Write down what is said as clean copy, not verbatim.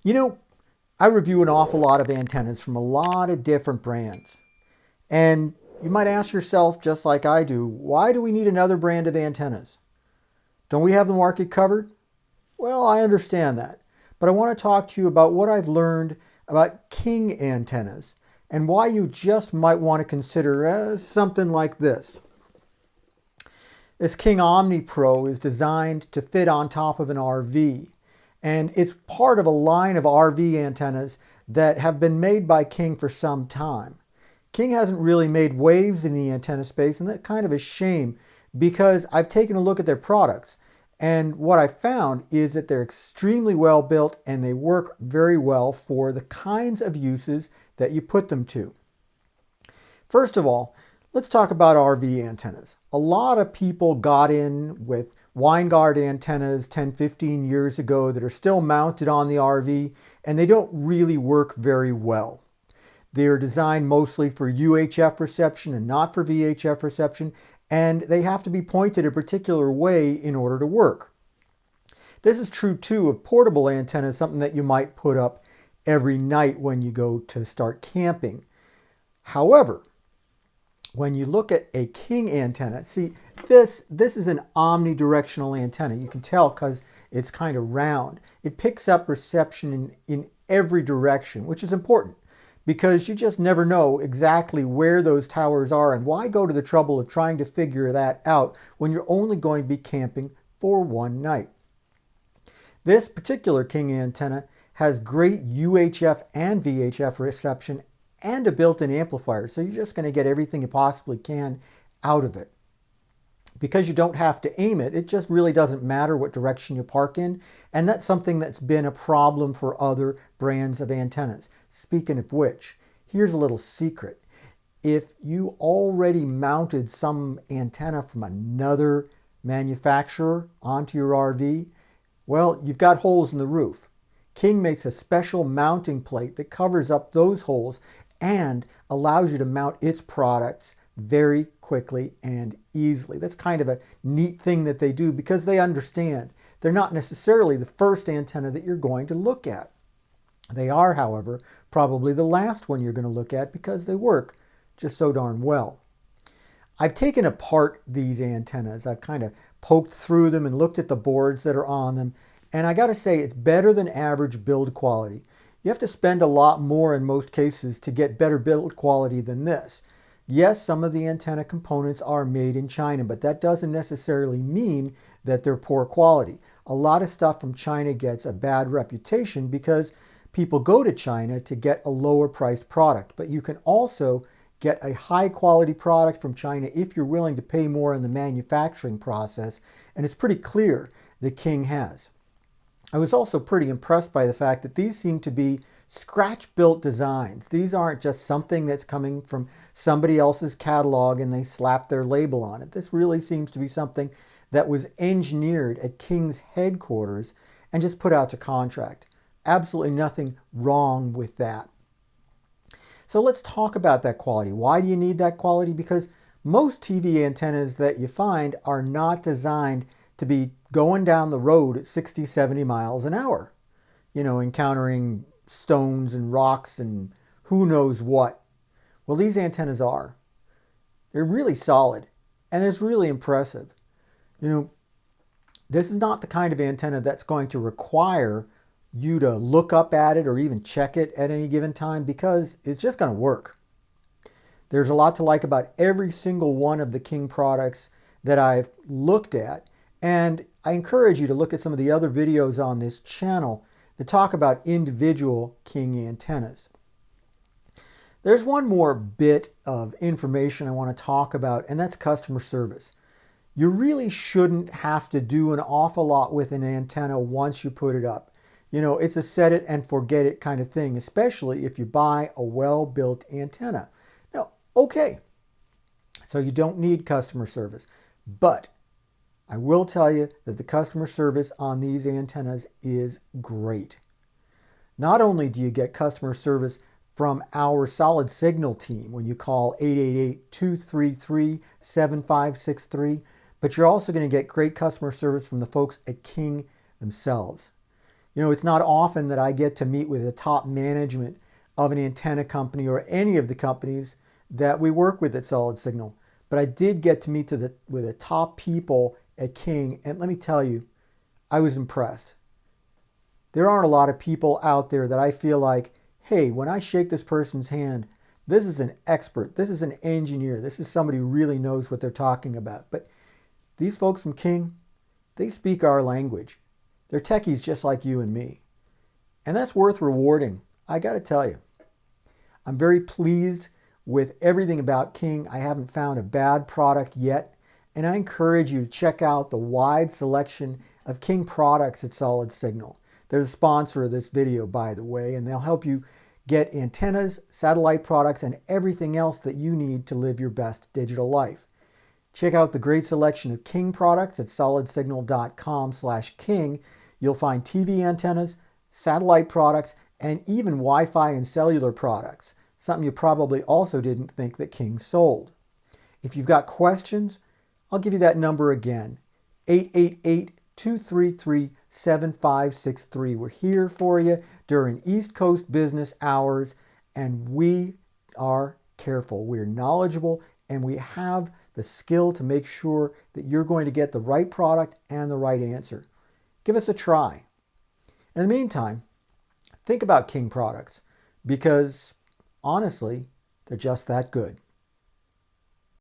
You know, I review an awful lot of antennas from a lot of different brands. And you might ask yourself, just like I do, why do we need another brand of antennas? Don't we have the market covered? Well, I understand that. But I want to talk to you about what I've learned about King antennas and why you just might want to consider something like this. This King Omni Pro is designed to fit on top of an RV. And it's part of a line of RV antennas that have been made by King for some time. King hasn't really made waves in the antenna space, and that's kind of a shame because I've taken a look at their products. And what I found is that they're extremely well built and they work very well for the kinds of uses that you put them to. First of all, let's talk about RV antennas. A lot of people got in with Winegard antennas 10, 15 years ago that are still mounted on the RV, and they don't really work very well. They are designed mostly for UHF reception and not for VHF reception, and they have to be pointed a particular way in order to work. This is true too of portable antennas, something that you might put up every night when you go to start camping. However, when you look at a King antenna, see, this is an omnidirectional antenna. You can tell because it's kind of round. It picks up reception in every direction, which is important because you just never know exactly where those towers are, and why go to the trouble of trying to figure that out when you're only going to be camping for one night. This particular King antenna has great UHF and VHF reception and a built-in amplifier, so you're just going to get everything you possibly can out of it. Because you don't have to aim it, it just really doesn't matter what direction you park in, and that's something that's been a problem for other brands of antennas. Speaking of which, here's a little secret. If you already mounted some antenna from another manufacturer onto your RV, well, you've got holes in the roof. King makes a special mounting plate that covers up those holes and allows you to mount its products very quickly and easily. That's kind of a neat thing that they do because they understand they're not necessarily the first antenna that you're going to look at. They are, however, probably the last one you're going to look at because they work just so darn well. I've taken apart these antennas. I've kind of poked through them and looked at the boards that are on them, and I got to say it's better than average build quality. You have to spend a lot more in most cases to get better build quality than this. Yes, some of the antenna components are made in China, but that doesn't necessarily mean that they're poor quality. A lot of stuff from China gets a bad reputation because people go to China to get a lower priced product, but you can also get a high quality product from China if you're willing to pay more in the manufacturing process, and it's pretty clear that King has. I was also pretty impressed by the fact that these seem to be scratch-built designs. These aren't just something that's coming from somebody else's catalog and they slap their label on it. This really seems to be something that was engineered at King's headquarters and just put out to contract. Absolutely nothing wrong with that. So let's talk about that quality. Why do you need that quality? Because most TV antennas that you find are not designed to be going down the road at 60, 70 miles an hour, encountering stones and rocks and who knows what. Well, these antennas are. They're really solid and it's really impressive. This is not the kind of antenna that's going to require you to look up at it or even check it at any given time because it's just going to work. There's a lot to like about every single one of the King products that I've looked at, and I encourage you to look at some of the other videos on this channel that talk about individual King antennas. There's one more bit of information I want to talk about, and that's customer service. You really shouldn't have to do an awful lot with an antenna once you put it up. It's a set it and forget it kind of thing, especially if you buy a well-built antenna. Now, okay, so you don't need customer service, but I will tell you that the customer service on these antennas is great. Not only do you get customer service from our Solid Signal team when you call 888-233-7563, but you're also going to get great customer service from the folks at King themselves. You know, it's not often that I get to meet with the top management of an antenna company or any of the companies that we work with at Solid Signal. But I did get to meet with the top people at King, and let me tell you, I was impressed. There aren't a lot of people out there that I feel like, hey, when I shake this person's hand, this is an expert, this is an engineer, this is somebody who really knows what they're talking about. But these folks from King, they speak our language. They're techies just like you and me. And that's worth rewarding, I got to tell you. I'm very pleased with everything about King. I haven't found a bad product yet. And I encourage you to check out the wide selection of King products at Solid Signal. They're the sponsor of this video, by the way, and they'll help you get antennas, satellite products, and everything else that you need to live your best digital life. Check out the great selection of King products at solidsignal.com/King. You'll find TV antennas, satellite products, and even Wi-Fi and cellular products, something you probably also didn't think that King sold. If you've got questions, I'll give you that number again, 888-233-7563. We're here for you during East Coast business hours, and we are careful. We're knowledgeable, and we have the skill to make sure that you're going to get the right product and the right answer. Give us a try. In the meantime, think about King products, because honestly, they're just that good.